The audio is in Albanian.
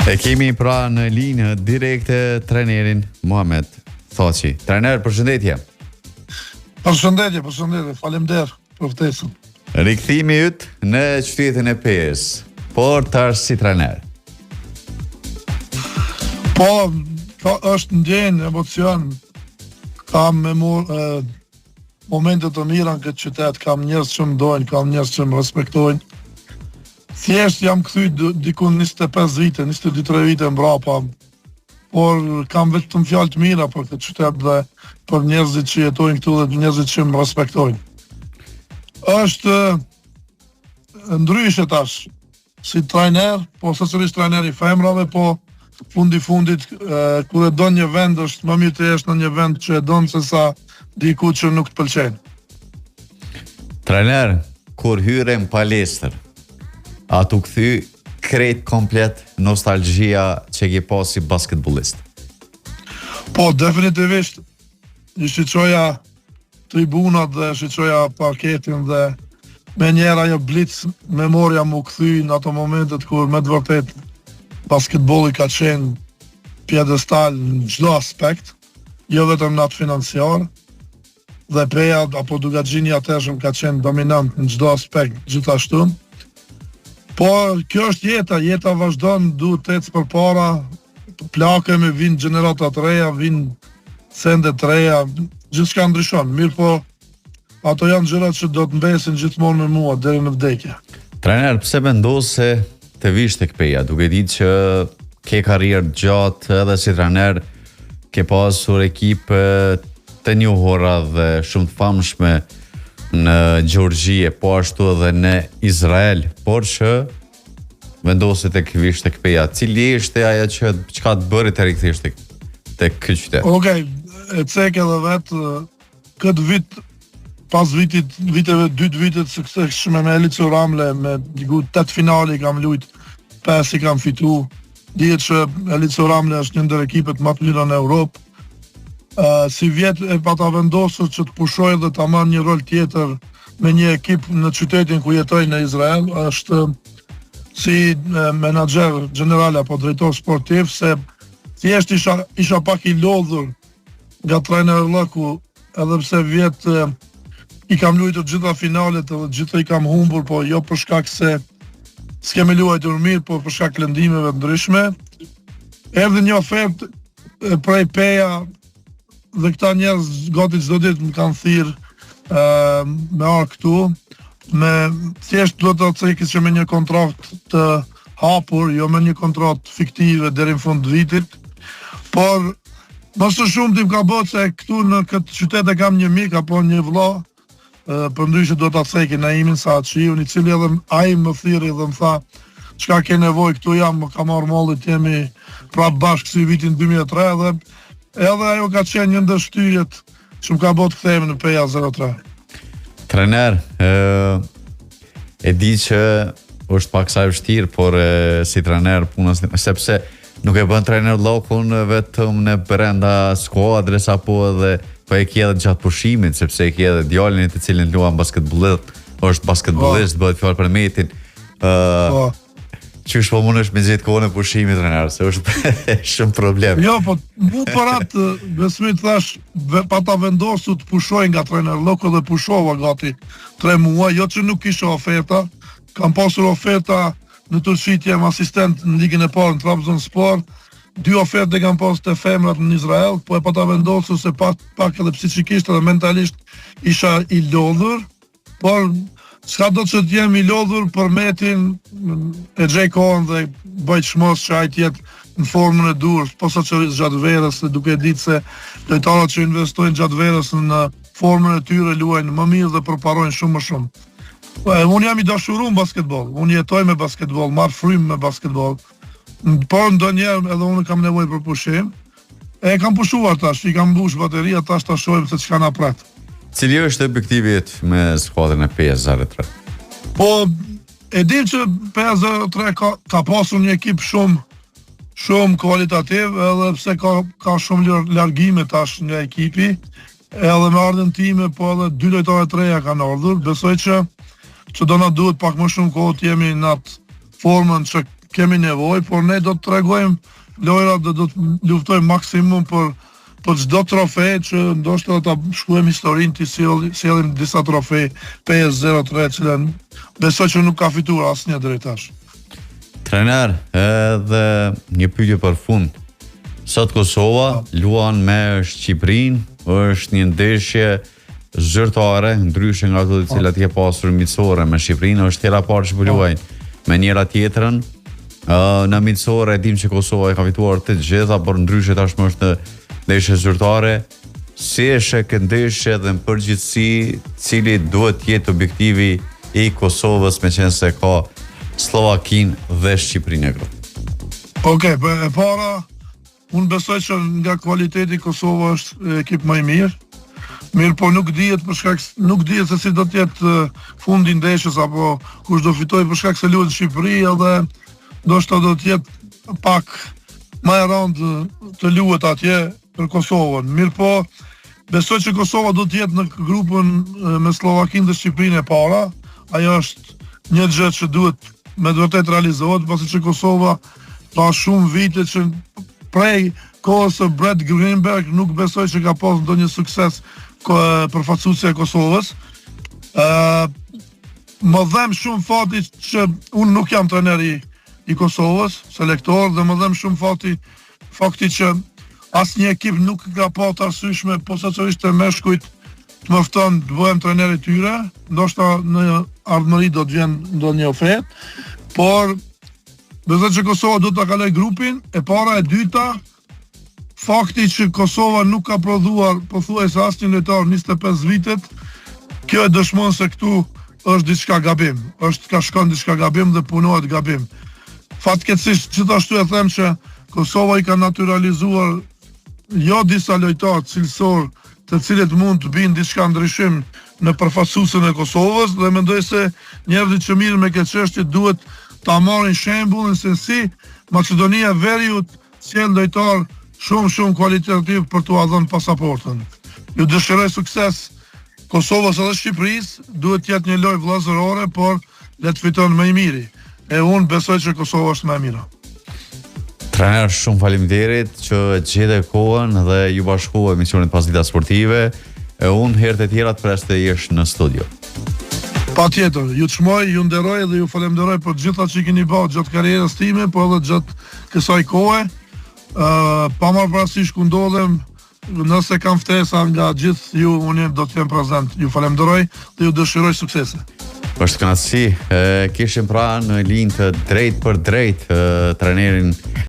E kemi pra në linjë direkte trenerin Muhamet Thoçi. Trener, përshëndetje. Përshëndetje, faleminderit për ftesën. Rikthimi yt në qytetin e Pes, por tash si trener. Po, është ndjenjë, emocion. Kam momente të mira në këtë qytet, kam njerëz që më dojnë, kam njerëz që më respektojnë. Thjesht jam kthy diku 25 vite, 22-23 vite mbrapa, por kam vetëm fjalë të mira për këtë qytet dhe për njerëzit që jetojnë këtu dhe njerëzit që më respektojnë. Është ndryshe tash, si trajner, po sërish trajner i femrave, po fundit, kur e don një vend, është më mirë të jesh në një vend që e don se sa diku që nuk të pëlqen. Trener, kur hyre në palestër, a tu kthy krejt komplet nostalgjia që ke pas si basketbollist? Po, definitivisht, i shiqoja tribunat dhe shiqoja parketin dhe me njera jo blitz memoria mu kthy në ato momentet kur me të vërtet basketbolli ka qenë pjedestal në çdo aspekt, jo vetëm në atë financiar, dhe Peja apo Dugaxhini atëhershëm ka qenë dominant në çdo aspekt gjithashtu. Po, kjo është jeta vazhdon, duhet të ecë përpara, plakemi, vinë gjenerata të reja, vinë sende të reja, gjithçka ndryshon, mirë po, ato janë gjërat që do të mbesin gjithmonë me mua, deri në vdekje. Trener, pse vendos se të vish tek Peja, duke ditë që ke karrierë gjatë edhe si trener, ke pasur ekipe të njohura dhe shumë të famshme në Gjeorgji, po ashtu edhe në Izrael, por që vendosi tek vish tek Peja. Cili ishte ajo që çka të bëri të rikthesh tek ky qytet? Okej, e cek edhe vetë këtë vit, pas viteve 2 vitet suksesshme me Elico Ramle, me 8 finale kam luajt, 5 i kam fitu. Dihet që Elico Ramle është një ndër ekipet më të mira në Europë. Si vjet e pata vendosur që të pushoj dhe të marrë një rol tjetër me një ekip në qytetin ku jetoj në Izrael, është si menaxher general apo drejtor sportiv, se thjesht isha pak i lodhur nga trajnerllëku, edhe pse vjet i kam luajtur gjitha finalet dhe gjitha i kam humbur, po jo për shkak se s'kemi luajtur mirë, po për shkak lëndimeve ndryshme. Erdhi një ofertë prej Peja, dhe këta njerëz gati çdo ditë më kanë thirrë me arë këtu, me thjesht duhet të cekis që me një kontrakt të hapur, jo me një kontrakt fiktive deri në fund të vitit, por më së shumti më ka bërë se këtu në këtë qytet e kam një mik apo një vëlla, përndryshe do ta ceki Naimin Saçiun, i cili edhe ai më thirri dhe më tha çka ke nevojë, këtu jam, më ka marrë mollit, jemi prapë bashkë si vitin 2003 dhe edhe ajo ka qenë një ndër shtyrjet që më ka bërë të kthehemi në Peja 03. Trener, e di që është pak sa e vështirë, por si trener punës, sepse nuk e bën trener llokun vetëm në brenda skuadrës apo edhe po e ke edhe gjatë pushimit, sepse e ke edhe djalin të cilin luan basketbollist, është basketbollist, bëhet fjalë për Metin. Qysh po mundesh me gjithë kohën e pushimit, trener, se është shumë problem. Jo, po mu për atë, besmi të thash, pa ta vendosu të pushoj nga trener lloku dhe pushova gati 3 muaj, jo që nuk kisha oferta, kam pasur oferta në Turqi, jam asistent në ligën e parë në Trabzonspor, 2 oferte kam pasur të femrat në Izrael, po e pa ta vendosur se pak edhe psiqikisht edhe mentalisht isha i lodhur, por s'ka do që t'jem i lodhur për Metin e gjej kohën dhe bëjt shmos që ajt jetë në formën e dur, posa qërisë gjatë verës, dhe duke ditë se lojtarët që investojnë gjatë verës në formën e tyre luajnë më mirë dhe përparojnë shumë më shumë. Unë jam i dashuruar në basketbol, unë jetoj me basketbol, marr frymë me basketbol, por ndonjëherë edhe unë kam nevojë për pushim. E kam pushuar tash, i kam mbush bateria, tash ta shohim se çka na pret. Cili është objektivi yt me skuadrën e Peja 03? Po, e dim që Peja 03 ka pasur një ekip shumë kualitativ, edhe pse ka shumë largime tash nga ekipi, edhe me ardhen time, po edhe 2 lojtarë të reja kanë ardhur. Besoj që do na duhet pak më shumë kohë të jemi në atë formën që kemi nevojë, por ne do të tregojmë lojrat dhe do të luftojmë maksimum për çdo trofe që ndoshta do ta shkruajmë historinë të sjellim disa trofe 5-0-3 që besoj që nuk ka fituar asnjë deri tash. Trener, edhe një pyetje për fund. Sot Kosova luan me Shqipërinë, është një ndeshje zyrtare, ndryshe nga ato të cilat je pasur miqësore me Shqipërinë, është hera parë që po luajnë me njëra tjetrën. Në miqësore e dim që Kosova e ka fituar të gjitha, por ndryshe tashmë është në ndeshje zyrtare. Si e sheh këtë ndeshje dhe në përgjithësi, cili duhet të jetë objektivi i Kosovës me qenë se ka Slovakinë dhe Shqipërinë e grup? Okej, e para, unë besoj që nga kualiteti Kosova është ekip më i mirë. Mirë, po nuk dihet se si do të jetë fundi i ndeshjes apo kush do fitojë për shkak se luhet në Shqipëri, edhe ndoshta do të jetë pak më e rëndë të luhet atje për Kosovën. Mirë, po besoj që Kosova do të jetë në grupën me Slovakinë dhe Shqipërinë e para. Ajo është një gjë që duhet me vërtet realizohet, pasi që Kosova ka shumë vite që prej kohës së Brett Greenberg nuk besoj që ka pas ndonjë sukses përfaqësuesja e Kosovës. Më dhem shumë fati që unë nuk jam treneri i Kosovës, selektor, dhe më dhem shumë fakti që asnjë ekip nuk ka pa të arsyeshme posaçërisht të meshkujt të më fton të bëhem treneri i tyre, ndoshta në ardhmëri do të vjen ndonjë ofertë, por besoj që Kosova do ta kaloj grupin. E para, e dyta, fakti që Kosova nuk ka prodhuar pothuajse asnjë lojtar 25 vitet, kjo e dëshmon se këtu është diçka gabim, ka shkon diçka gabim dhe punohet gabim. Fatkeqësisht gjithashtu e them që Kosova i ka naturalizuar jo disa lojtarë cilësor të cilët mund të binë diçka ndryshim në përfaqësuesin e Kosovës, dhe mendoj se njerëzit që mirë me këtë çështje duhet ta marrin shembullin se si Maqedonia Veriut sjell lojtar shumë kualitativ për t'u dhënë pasaportën. Ju dëshiroj sukses Kosovës edhe Shqipërisë, duhet të jetë një lojë vëllazërore, por le të fiton më i miri. E unë besoj që Kosova është më e mira. Trener, shumë faleminderit që gjete kohën dhe ju bashkova emisionin Pasdita Sportive. E unë herët e tjera të presh të jesh në studio. Patjetër, ju çmoj, ju nderoj dhe ju falenderoj për gjitha që keni bërë gjatë karrierës time, po edhe gjatë kësaj kohe. Pa marrë parasysh ku ndodhem, nëse kam ftesa nga gjithë ju, unë do të jem prezant. Ju falenderoj dhe ju dëshiroj suksese. Është kënaqësi, kishim pra në linjë të drejt për drejt trenerin